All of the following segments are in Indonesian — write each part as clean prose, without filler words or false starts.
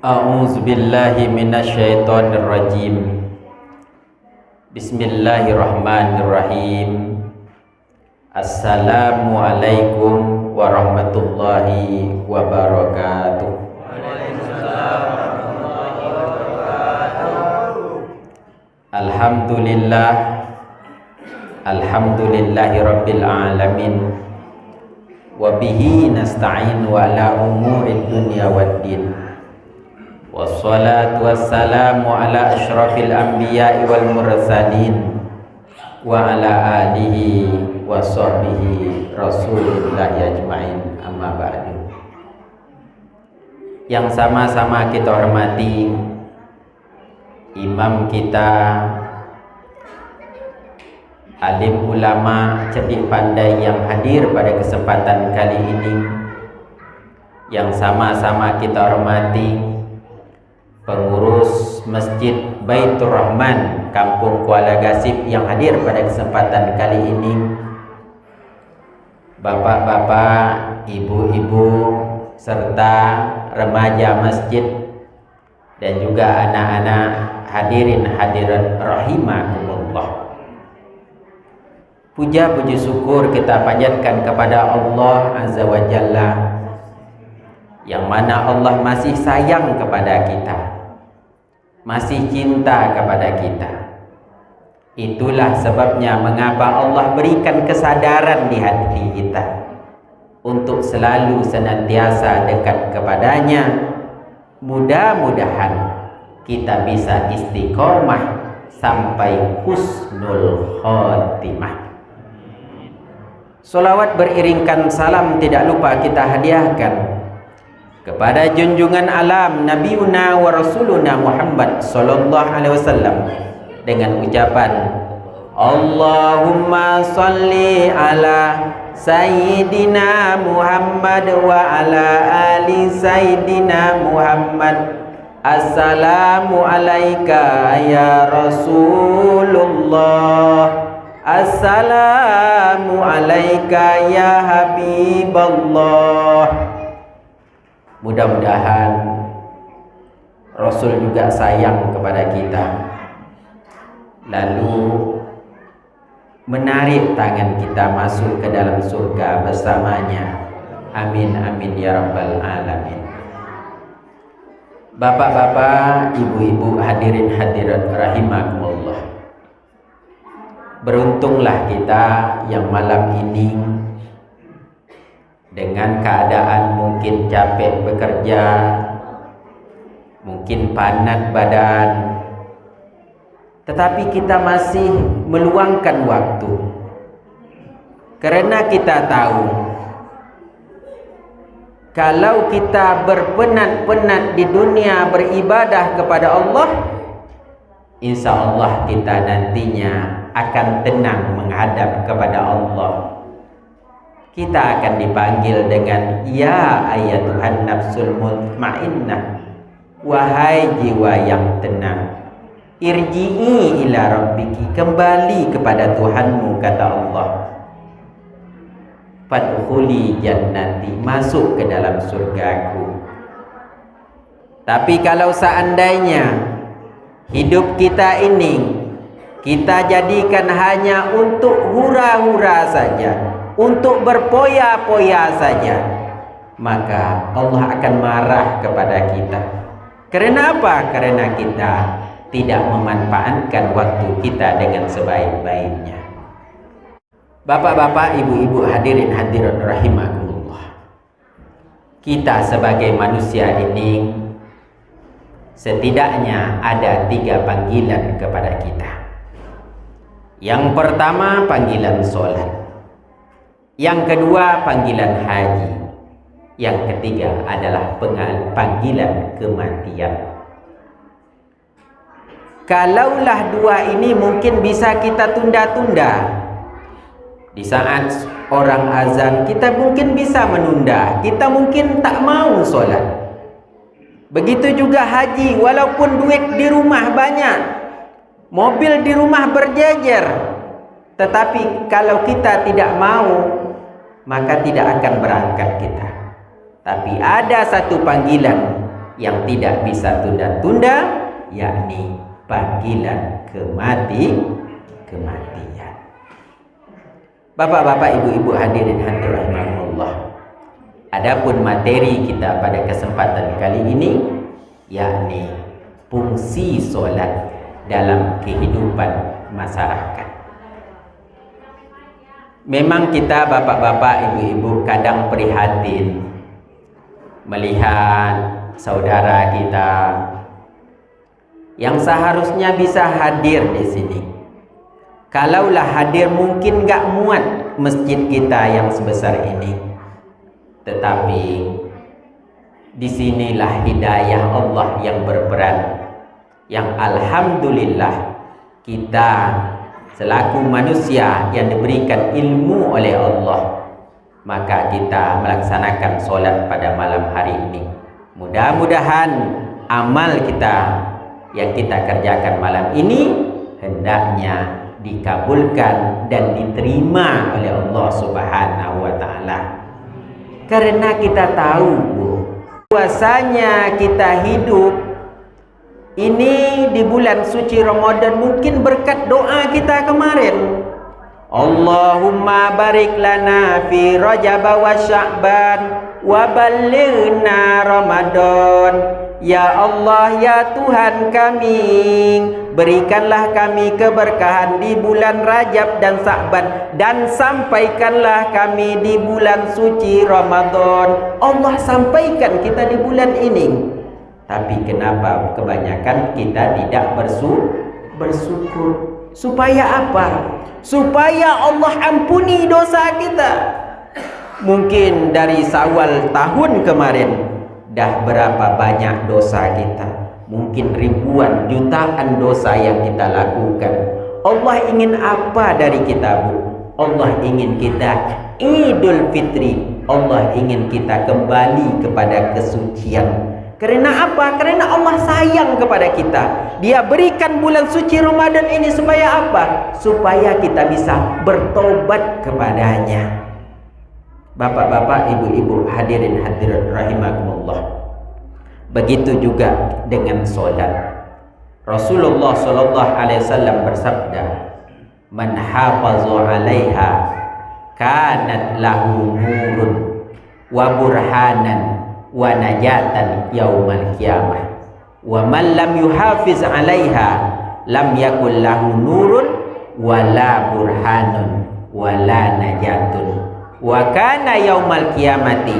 A'udzu billahi minasyaitonir rajim. Bismillahirrahmanirrahim. Assalamualaikum warahmatullahi wabarakatuh. Alhamdulillah. Alhamdulillahi rabbil alamin. Wa bihi nasta'in wa ala umurid dunya waddin. Wassalatu wassalamu ala asyrafil anbiya'i wal mursalin wa ala alihi wa sahbihi rasulillahi ajma'in, amma ba'du. Yang sama-sama kita hormati imam kita, alim ulama cerdik pandai yang hadir pada kesempatan kali ini. Yang sama-sama kita hormati pengurus Masjid Baitur Rahman Kampung Kuala Gasip yang hadir pada kesempatan kali ini, bapak-bapak, ibu-ibu, serta remaja masjid, dan juga anak-anak hadirin hadirat rahimakumullah. Puja puji syukur kita panjatkan kepada Allah Azza wa Jalla, yang mana Allah masih sayang kepada kita, masih cinta kepada kita. Itulah sebabnya mengapa Allah berikan kesadaran di hati kita untuk selalu senantiasa dekat kepadanya. Mudah-mudahan kita bisa istiqomah sampai husnul khotimah. Salawat beriringkan salam tidak lupa kita hadiahkan kepada junjungan alam Nabiuna wa Rasuluna Muhammad sallallahu alaihi wasallam dengan ucapan Allahumma salli ala Sayyidina Muhammad wa ala ali Sayyidina Muhammad. Assalamu alayka ya Rasulullah. Assalamu alayka ya Habiballah. Mudah-mudahan Rasul juga sayang kepada kita, lalu menarik tangan kita masuk ke dalam surga bersamanya. Amin amin ya rabbal alamin. Bapak-bapak, ibu-ibu, hadirin hadirat rahimakumullah. Beruntunglah kita yang malam ini dengan keadaan mungkin capek bekerja, mungkin panat badan, tetapi kita masih meluangkan waktu, karena kita tahu kalau kita berpenat-penat di dunia beribadah kepada Allah, insya Allah kita nantinya akan tenang menghadap kepada Allah. Kita akan dipanggil dengan ya ayyatuhan nafsul mutmainnah, wahai jiwa yang tenang, irji'i ila rabbiki, kembali kepada Tuhanmu, kata Allah. Fadkhuli jannati, masuk ke dalam surgaku. Tapi kalau seandainya hidup kita ini kita jadikan hanya untuk hura-hura saja, untuk berpoya-poya saja, maka Allah akan marah kepada kita. Karena apa? Karena kita tidak memanfaatkan waktu kita dengan sebaik-baiknya. Bapak-bapak, ibu-ibu, hadirin hadirat rahimakumullah. Kita sebagai manusia ini setidaknya ada 3 panggilan kepada kita. Yang pertama panggilan sholat, yang kedua panggilan haji, yang ketiga adalah panggilan kematian. Kalaulah 2 ini mungkin bisa kita tunda-tunda. Di saat orang azan kita mungkin bisa menunda, kita mungkin tak mau sholat. Begitu juga haji, walaupun duit di rumah banyak, mobil di rumah berjejer, tetapi kalau kita tidak mau, maka tidak akan berangkat kita. Tapi ada satu panggilan yang tidak bisa tunda-tunda, yakni panggilan kematian. Bapak-bapak, ibu-ibu hadirin hadirat rahimakumullah. Adapun materi kita pada kesempatan kali ini, yakni fungsi solat dalam kehidupan masyarakat. Memang kita bapak-bapak, ibu-ibu kadang prihatin melihat saudara kita yang seharusnya bisa hadir di sini. Kalaulah hadir mungkin gak muat masjid kita yang sebesar ini. Tetapi disinilah hidayah Allah yang berperan, yang alhamdulillah kita selaku manusia yang diberikan ilmu oleh Allah, maka kita melaksanakan solat pada malam hari ini. Mudah-mudahan amal kita yang kita kerjakan malam ini hendaknya dikabulkan dan diterima oleh Allah Subhanahu wa taala. Karena kita tahu bahwasanya kita hidup ini di bulan suci Ramadan mungkin berkat doa kita kemarin. Allahumma barik lana fi Rajab wa Sya'ban wa ballighna Ramadan. Ya Allah, ya Tuhan kami, berikanlah kami keberkahan di bulan Rajab dan Sya'ban, dan sampaikanlah kami di bulan suci Ramadan. Allah sampaikan kita di bulan ini. Tapi kenapa kebanyakan kita tidak bersyukur? Supaya apa? Supaya Allah ampuni dosa kita. Mungkin dari Syawal tahun kemarin dah berapa banyak dosa kita. Mungkin ribuan, jutaan dosa yang kita lakukan. Allah ingin apa dari kita, Bu? Allah ingin kita Idul Fitri. Allah ingin kita kembali kepada kesucian. Karena apa? Karena Allah sayang kepada kita. Dia berikan bulan suci Ramadan ini supaya apa? Supaya kita bisa bertobat kepadanya. Bapak-bapak, ibu-ibu, hadirin hadirat rahimakumullah. Begitu juga dengan solat. Rasulullah sallallahu alaihi wasallam bersabda, "Man hafaza 'alaiha kanat lahu nurun wa burhanan wa najatan yaumal qiyamah. Wa man lam yuhafiz 'alaiha lam yakul lahu nurun wa la burhanun wa la najatun. Wa kana yaumal qiyamati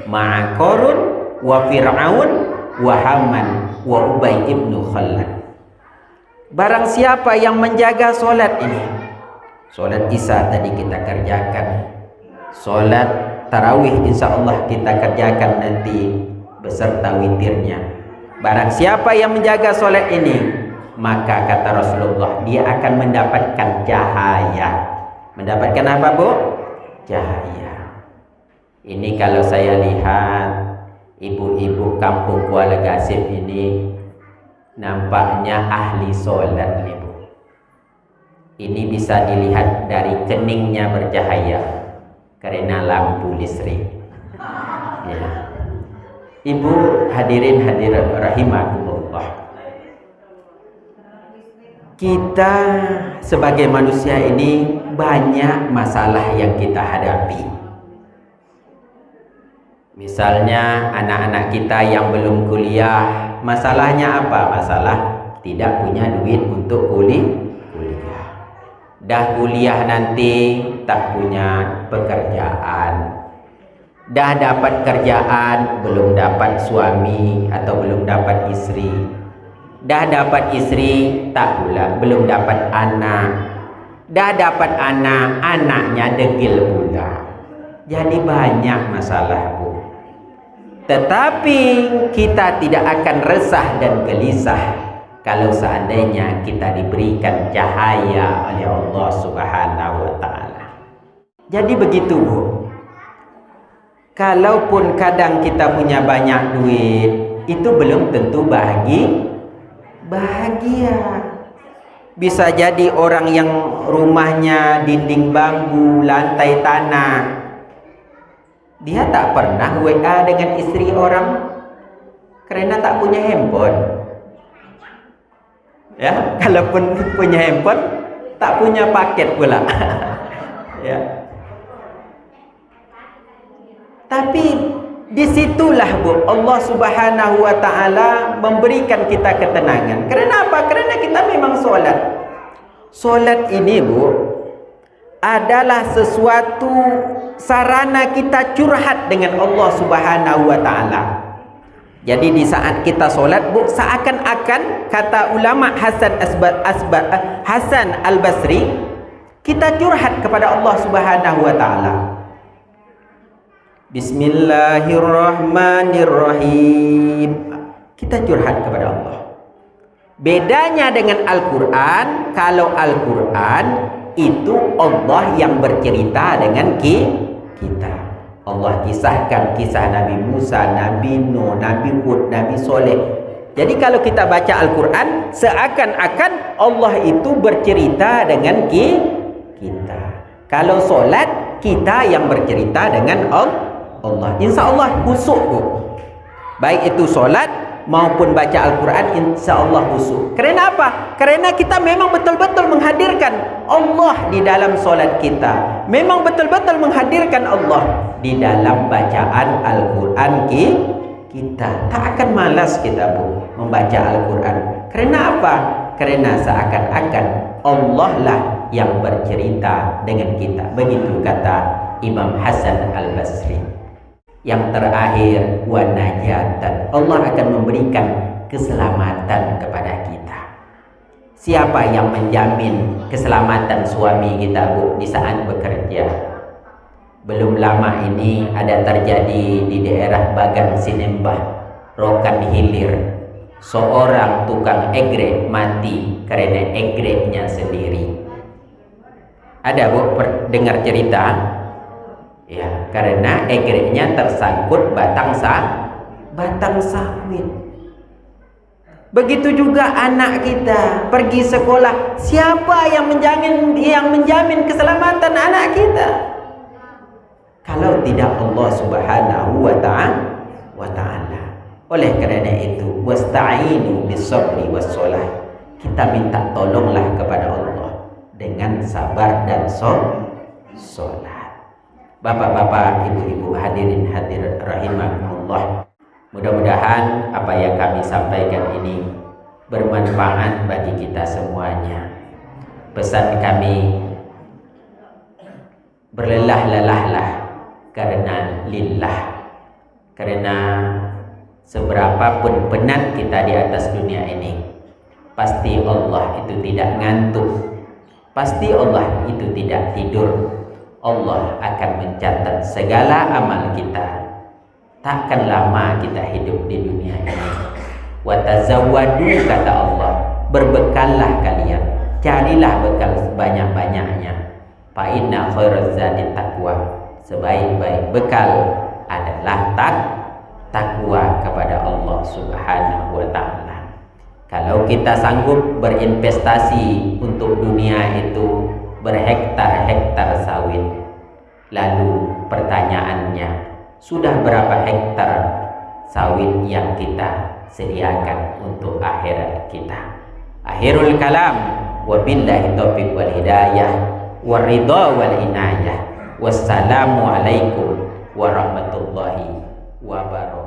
ma'a Qarun wa Fir'aun wa Haman wa Ubay ibnu Khalad." Barang siapa yang menjaga solat ini, solat Isya tadi kita kerjakan, solat tarawih insyaallah kita kerjakan nanti beserta witirnya. Barang siapa yang menjaga solat ini, maka kata Rasulullah, dia akan mendapatkan cahaya. Mendapatkan apa, Bu? Cahaya. Ini kalau saya lihat ibu-ibu kampung Kuala Gasib ini nampaknya ahli solat nih, Bu. Ini bisa dilihat dari keningnya bercahaya karena lampu listrik. Ya. Ibu hadirin hadirat rahimakumullah. Kita sebagai manusia ini banyak masalah yang kita hadapi. Misalnya anak-anak kita yang belum kuliah, masalahnya apa? Masalah tidak punya duit untuk kuliah. Dah kuliah nanti tak punya pekerjaan. Dah dapat kerjaan belum dapat suami atau belum dapat istri. Dah dapat istri tak pula belum dapat anak. Dah dapat anak, anaknya degil pula. Jadi banyak masalah, Bu. Tetapi kita tidak akan resah dan gelisah kalau seandainya kita diberikan cahaya oleh Allah Subhanahu wa taala. Jadi begitu, Bu. Kalaupun kadang kita punya banyak duit, itu belum tentu bahagia. Bisa jadi orang yang rumahnya dinding bambu, lantai tanah, dia tak pernah WA dengan istri orang. Karena tak punya handphone. Ya, kalaupun punya handphone, tak punya paket pula. Ya. Tapi disitulah Bu, Allah Subhanahu wa Ta'ala memberikan kita ketenangan. Karena apa? Karena kita memang solat. Solat ini Bu adalah sesuatu sarana kita curhat dengan Allah Subhanahu wa Ta'ala. Jadi di saat kita solat Bu, seakan-akan kata ulama Hasan Al-Basri, kita curhat kepada Allah Subhanahu wa Ta'ala. Bismillahirrahmanirrahim. Kita curhat kepada Allah. Bedanya dengan Al-Quran, kalau Al-Quran itu Allah yang bercerita dengan kita. Allah kisahkan kisah Nabi Musa, Nabi Nuh, Nabi Hud, Nabi Soleh. Jadi kalau kita baca Al-Quran, seakan-akan Allah itu bercerita dengan kita. Kalau solat, kita yang bercerita dengan Allah. Insya Allah khusyuk Bu. Baik itu solat maupun baca Al-Quran, insya Allah khusyuk. Karena apa? Karena kita memang betul-betul menghadirkan Allah di dalam solat kita. Memang betul-betul menghadirkan Allah di dalam bacaan Al-Quran kita. Tak akan malas kita Bu membaca Al-Quran. Karena apa? Karena seakan-akan Allah lah yang bercerita dengan kita. Begitu kata Imam Hasan Al-Basri. Yang terakhir, wa najatan. Allah akan memberikan keselamatan kepada kita. Siapa yang menjamin keselamatan suami kita Bu di saat bekerja? Belum lama ini ada terjadi di daerah Bagan Sinembah, Rokan Hilir, seorang tukang egrek mati karena egreknya sendiri. Ada Bu dengar cerita? Ya, karena egreknya tersangkut batang sawit. Begitu juga anak kita pergi sekolah, siapa yang menjamin keselamatan anak kita? Kalau tidak Allah Subhanahu wa Ta'ala. Oleh karena itu, wasta'inu bis-sabri was-shalah. Kita minta tolonglah kepada Allah dengan sabar dan sholat. Bapak-bapak, ibu-ibu, hadirin hadirat rahimakumullah. Mudah-mudahan apa yang kami sampaikan ini bermanfaat bagi kita semuanya. Pesan kami, berlelah-lelahlah karena lillah. Karena seberapapun penat kita di atas dunia ini, pasti Allah itu tidak ngantuk. Pasti Allah itu tidak tidur. Allah akan mencatat segala amal kita. Takkan lama kita hidup di dunia ini. Wa tazawwadu, kata Allah, berbekallah kalian, carilah bekal sebanyak-banyaknya. Fa inna khairaz zadi taqwa, sebaik-baik bekal adalah takwa kepada Allah Subhanahu wa Ta'ala. Kalau kita sanggup berinvestasi untuk dunia itu berhektar-hektar sawit, lalu pertanyaannya, sudah berapa hektar sawit yang kita sediakan untuk akhirat kita? Akhirul kalam, wabillahi taufiq wal hidayah, waridha wal inayah. Wassalamu alaikum warahmatullahi wabarakatuh.